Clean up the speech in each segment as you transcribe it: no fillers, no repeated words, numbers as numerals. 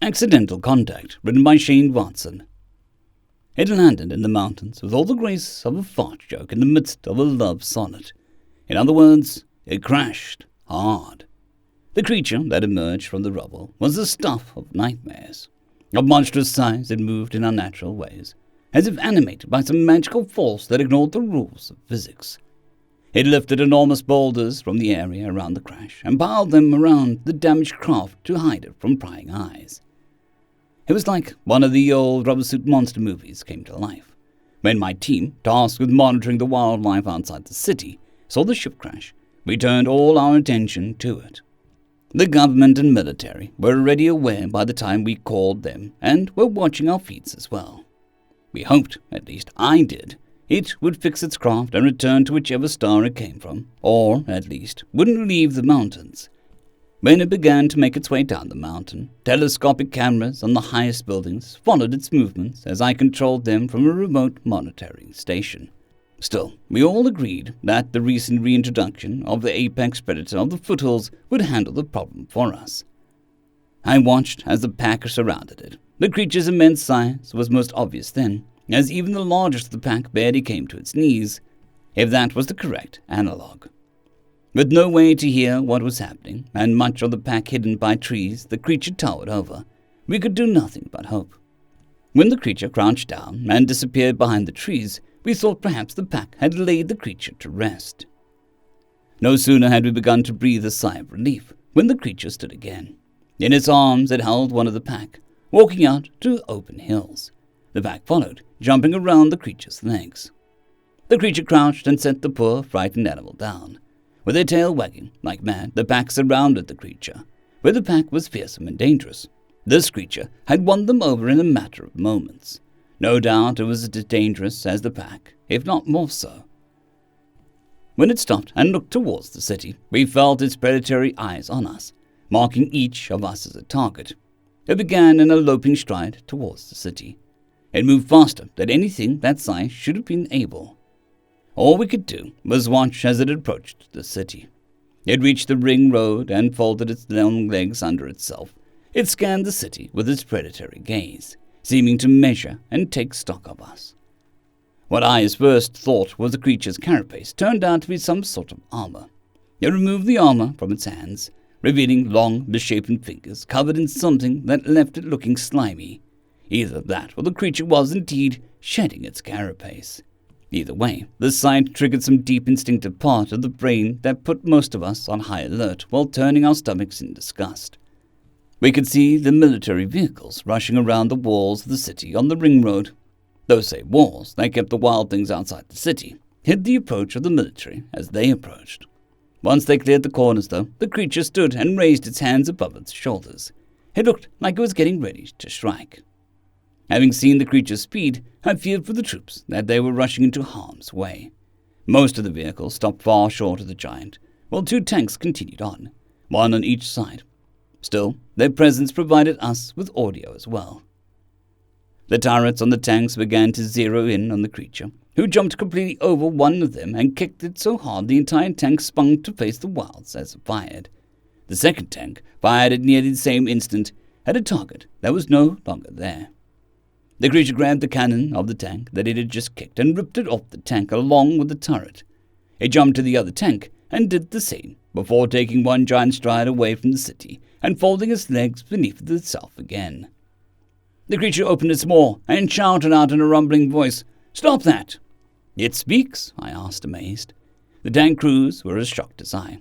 Accidental Contact, written by Sjanevardsson. It landed in the mountains with all the grace of a fart joke in the midst of a love sonnet. In other words, it crashed hard. The creature that emerged from the rubble was the stuff of nightmares. Of monstrous size, it moved in unnatural ways, as if animated by some magical force that ignored the rules of physics. It lifted enormous boulders from the area around the crash and piled them around the damaged craft to hide it from prying eyes. It was like one of the old rubber suit monster movies came to life. When my team, tasked with monitoring the wildlife outside the city, saw the ship crash, we turned all our attention to it. The government and military were already aware by the time we called them and were watching our feats as well. We hoped, at least I did, it would fix its craft and return to whichever star it came from, or, at least, wouldn't leave the mountains. When it began to make its way down the mountain, telescopic cameras on the highest buildings followed its movements as I controlled them from a remote monitoring station. Still, we all agreed that the recent reintroduction of the apex predator of the foothills would handle the problem for us. I watched as the pack surrounded it. The creature's immense size was most obvious then, as even the largest of the pack barely came to its knees, if that was the correct analog. With no way to hear what was happening, and much of the pack hidden by trees the creature towered over, we could do nothing but hope. When the creature crouched down and disappeared behind the trees, we thought perhaps the pack had laid the creature to rest. No sooner had we begun to breathe a sigh of relief when the creature stood again. In its arms it held one of the pack, walking out to open hills. The pack followed, jumping around the creature's legs. The creature crouched and set the poor, frightened animal down. With their tail wagging like mad, the pack surrounded the creature, where the pack was fearsome and dangerous. This creature had won them over in a matter of moments. No doubt it was as dangerous as the pack, if not more so. When it stopped and looked towards the city, we felt its predatory eyes on us, marking each of us as a target. It began in a loping stride towards the city. It moved faster than anything that size should have been able. All we could do was watch as it approached the city. It reached the ring road and folded its long legs under itself. It scanned the city with its predatory gaze, seeming to measure and take stock of us. What I at first thought was the creature's carapace turned out to be some sort of armor. It removed the armor from its hands, revealing long, misshapen fingers covered in something that left it looking slimy. Either that or the creature was indeed shedding its carapace. Either way, the sight triggered some deep instinctive part of the brain that put most of us on high alert while turning our stomachs in disgust. We could see the military vehicles rushing around the walls of the city on the ring road. Those same walls that kept the wild things outside the city hid the approach of the military as they approached. Once they cleared the corners, though, the creature stood and raised its hands above its shoulders. It looked like it was getting ready to strike. Having seen the creature's speed, I feared for the troops that they were rushing into harm's way. Most of the vehicles stopped far short of the giant, while 2 tanks continued on, one on each side. Still, their presence provided us with audio as well. The turrets on the tanks began to zero in on the creature, who jumped completely over one of them and kicked it so hard the entire tank spun to face the wilds as it fired. The second tank fired at nearly the same instant at a target that was no longer there. The creature grabbed the cannon of the tank that it had just kicked and ripped it off the tank along with the turret. It jumped to the other tank and did the same, before taking one giant stride away from the city and folding its legs beneath itself again. The creature opened its maw and shouted out in a rumbling voice, "Stop that!" "It speaks?" I asked, amazed. The tank crews were as shocked as I.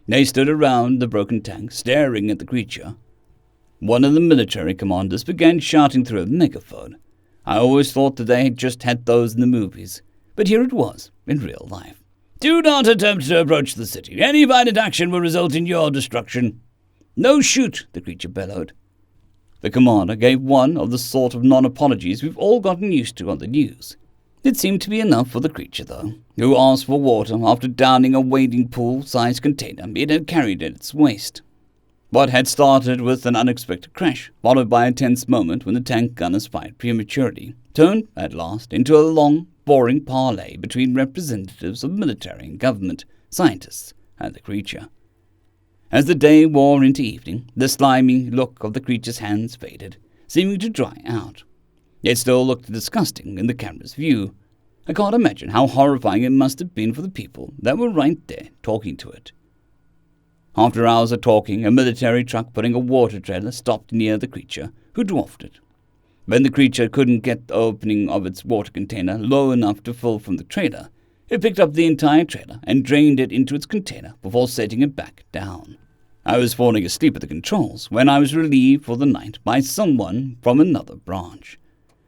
They stood around the broken tank, staring at the creature. One of the military commanders began shouting through a megaphone. I always thought that they had just had those in the movies, but here it was, in real life. "Do not attempt to approach the city. Any violent action will result in your destruction." "No, shoot!" the creature bellowed. The commander gave one of the sort of non-apologies we've all gotten used to on the news. It seemed to be enough for the creature, though, who asked for water after downing a wading pool-sized container it had carried at its waist. What had started with an unexpected crash, followed by a tense moment when the tank gunners fired prematurely, turned, at last, into a long, boring parley between representatives of military and government, scientists, and the creature. As the day wore into evening, the slimy look of the creature's hands faded, seeming to dry out. It still looked disgusting in the camera's view. I can't imagine how horrifying it must have been for the people that were right there talking to it. After hours of talking, a military truck putting a water trailer stopped near the creature, who dwarfed it. When the creature couldn't get the opening of its water container low enough to fill from the trailer, it picked up the entire trailer and drained it into its container before setting it back down. I was falling asleep at the controls when I was relieved for the night by someone from another branch.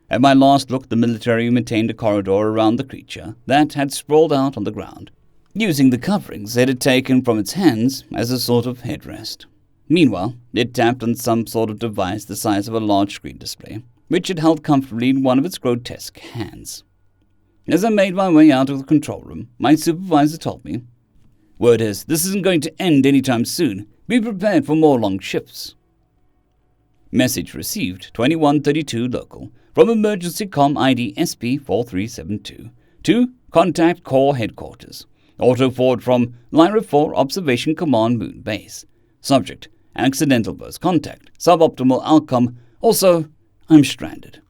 At my last look, the military maintained a corridor around the creature that had sprawled out on the ground, using the coverings it had taken from its hands as a sort of headrest. Meanwhile, it tapped on some sort of device the size of a large screen display, which it held comfortably in one of its grotesque hands. As I made my way out of the control room, my supervisor told me, "Word is, this isn't going to end anytime soon. Be prepared for more long shifts." Message received 2132 local from Emergency Com ID SP4372 to Contact Corps Headquarters. Auto forward from Lyra 4 Observation Command Moon Base. Subject: accidental burst contact. Suboptimal outcome. Also, I'm stranded.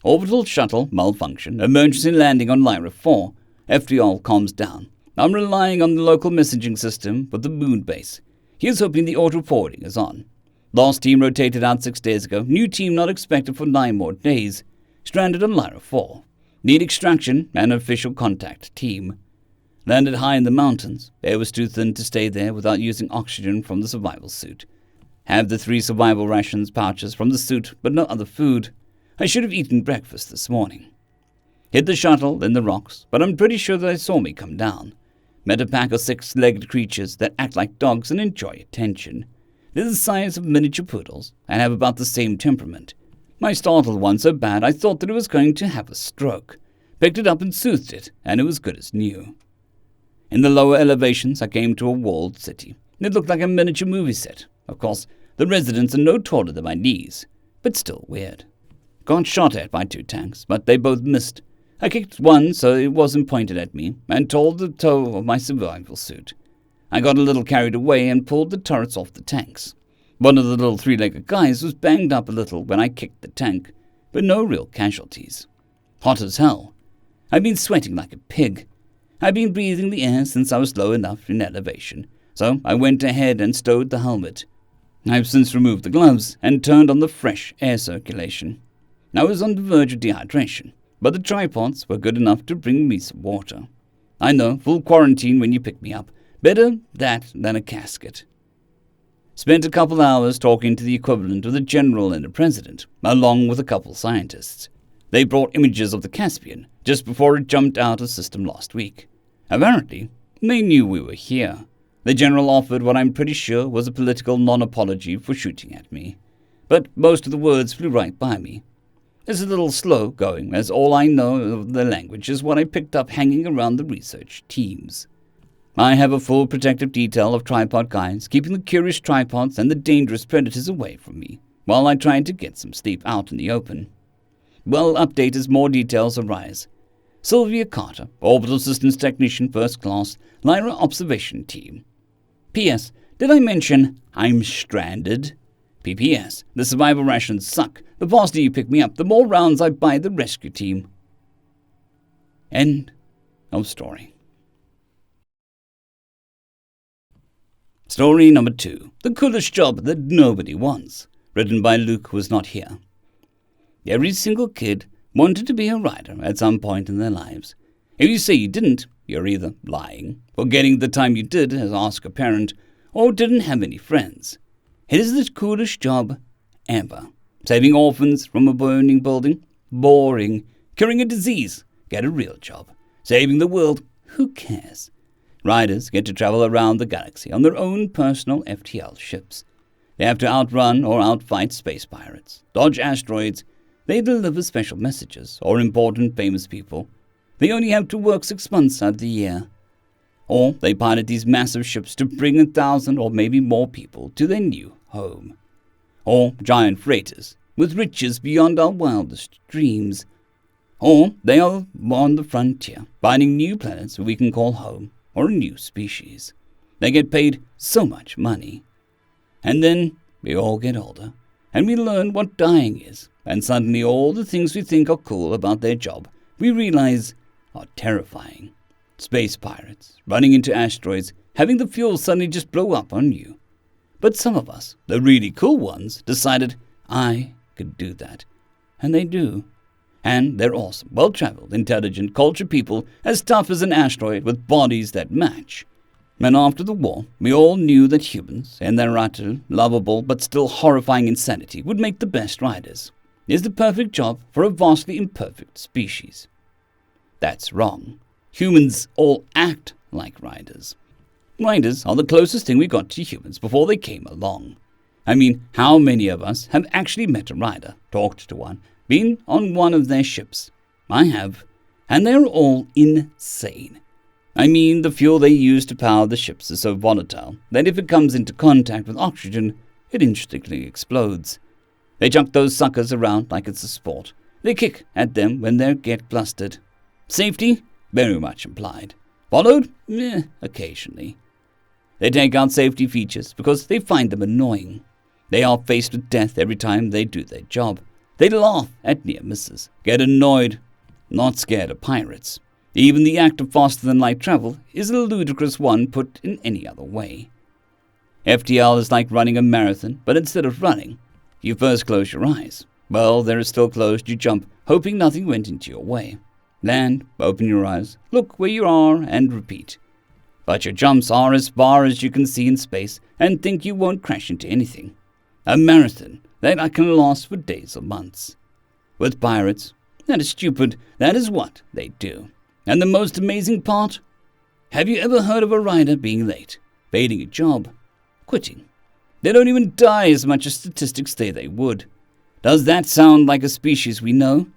Orbital shuttle malfunction. Emergency landing on Lyra 4. FDL comms down. I'm relying on the local messaging system for the moon base. Here's hoping the auto forwarding is on. Last team rotated out 6 days ago. New team not expected for 9 more days. Stranded on Lyra 4. Need extraction and official contact team. Landed high in the mountains. Air was too thin to stay there without using oxygen from the survival suit. Have the 3 survival rations pouches from the suit, but no other food. I should have eaten breakfast this morning. Hit the shuttle in the rocks, but I'm pretty sure they saw me come down. Met a pack of 6-legged creatures that act like dogs and enjoy attention. They're the size of miniature poodles and have about the same temperament. I startled one so bad I thought that it was going to have a stroke. Picked it up and soothed it, and it was good as new. In the lower elevations, I came to a walled city. It looked like a miniature movie set. Of course, the residents are no taller than my knees, but still weird. Got shot at by 2 tanks, but they both missed. I kicked one so it wasn't pointed at me, and told the toe of my survival suit. I got a little carried away and pulled the turrets off the tanks. One of the little 3-legged guys was banged up a little when I kicked the tank, but no real casualties. Hot as hell. I've been sweating like a pig. I've been breathing the air since I was low enough in elevation, so I went ahead and stowed the helmet. I've since removed the gloves and turned on the fresh air circulation. I was on the verge of dehydration, but the tripods were good enough to bring me some water. I know, full quarantine when you pick me up. Better that than a casket. Spent a couple hours talking to the equivalent of the general and the president, along with a couple scientists. They brought images of the Caspian just before it jumped out of system last week. Apparently, they knew we were here. The general offered what I'm pretty sure was a political non-apology for shooting at me. But most of the words flew right by me. It's a little slow going, as all I know of the language is what I picked up hanging around the research teams. I have a full protective detail of tripod guys, keeping the curious tripods and the dangerous predators away from me, while I tried to get some sleep out in the open. Well, update as more details arise. Sylvia Carter, Orbital Systems Technician First Class, Lyra Observation Team. P.S. Did I mention I'm stranded? P.P.S. The survival rations suck. The faster you pick me up, the more rounds I buy the rescue team. End of story. Story number 2. The coolest job that nobody wants. Written by LukeWasNotHere. Every single kid wanted to be a writer at some point in their lives. If you say you didn't, you're either lying, forgetting the time you did as ask a parent, or didn't have any friends. It is the coolest job ever. Saving orphans from a burning building? Boring. Curing a disease? Get a real job. Saving the world? Who cares? Riders get to travel around the galaxy on their own personal FTL ships. They have to outrun or outfight space pirates, dodge asteroids. They deliver special messages or important famous people. They only have to work 6 months out of the year. Or they pilot these massive ships to bring 1,000 or maybe more people to their new home. Or giant freighters with riches beyond our wildest dreams. Or they are on the frontier, finding new planets we can call home, or a new species. They get paid so much money. And then we all get older, and we learn what dying is, and suddenly all the things we think are cool about their job, we realize are terrifying. Space pirates, running into asteroids, having the fuel suddenly just blow up on you. But some of us, the really cool ones, decided, I could do that. And they do. And they're awesome, well-traveled, intelligent, cultured people, as tough as an asteroid with bodies that match. And after the war, we all knew that humans, in their utter, lovable, but still horrifying insanity, would make the best riders. Is the perfect job for a vastly imperfect species. That's wrong. Humans all act like riders. Riders are the closest thing we got to humans before they came along. I mean, how many of us have actually met a rider, talked to one, been on one of their ships? I have, and they're all insane. I mean, the fuel they use to power the ships is so volatile that if it comes into contact with oxygen, it instantly explodes. They chuck those suckers around like it's a sport. They kick at them when they get blasted. Safety? Very much implied. Followed? Occasionally. They take out safety features because they find them annoying. They are faced with death every time they do their job. They laugh at near misses, get annoyed, not scared of pirates. Even the act of faster-than-light travel is a ludicrous one put in any other way. FTL is like running a marathon, but instead of running, you first close your eyes. Well, they're still closed, you jump, hoping nothing went into your way. Land, open your eyes, look where you are, and repeat. But your jumps are as far as you can see in space and think you won't crash into anything. A marathon that can last for days or months. With pirates, that is stupid, that is what they do. And the most amazing part? Have you ever heard of a rider being late, failing a job, quitting? They don't even die as much as statistics say they would. Does that sound like a species we know?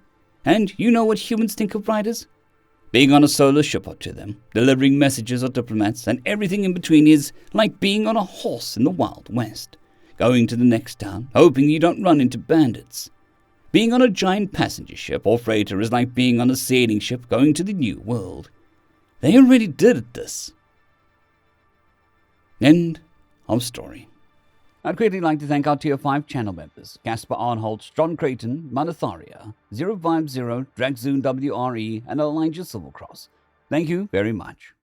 And you know what humans think of riders? Being on a solo ship up to them, delivering messages or diplomats, and everything in between is like being on a horse in the Wild West, going to the next town, hoping you don't run into bandits. Being on a giant passenger ship or freighter is like being on a sailing ship going to the New World. They already did this. End of story. I'd greatly like to thank our Tier 5 channel members, Casper Arnholtz, John Creighton, Manatharia, 050, Dragzoon WRE, and Elijah Silvercross. Thank you very much.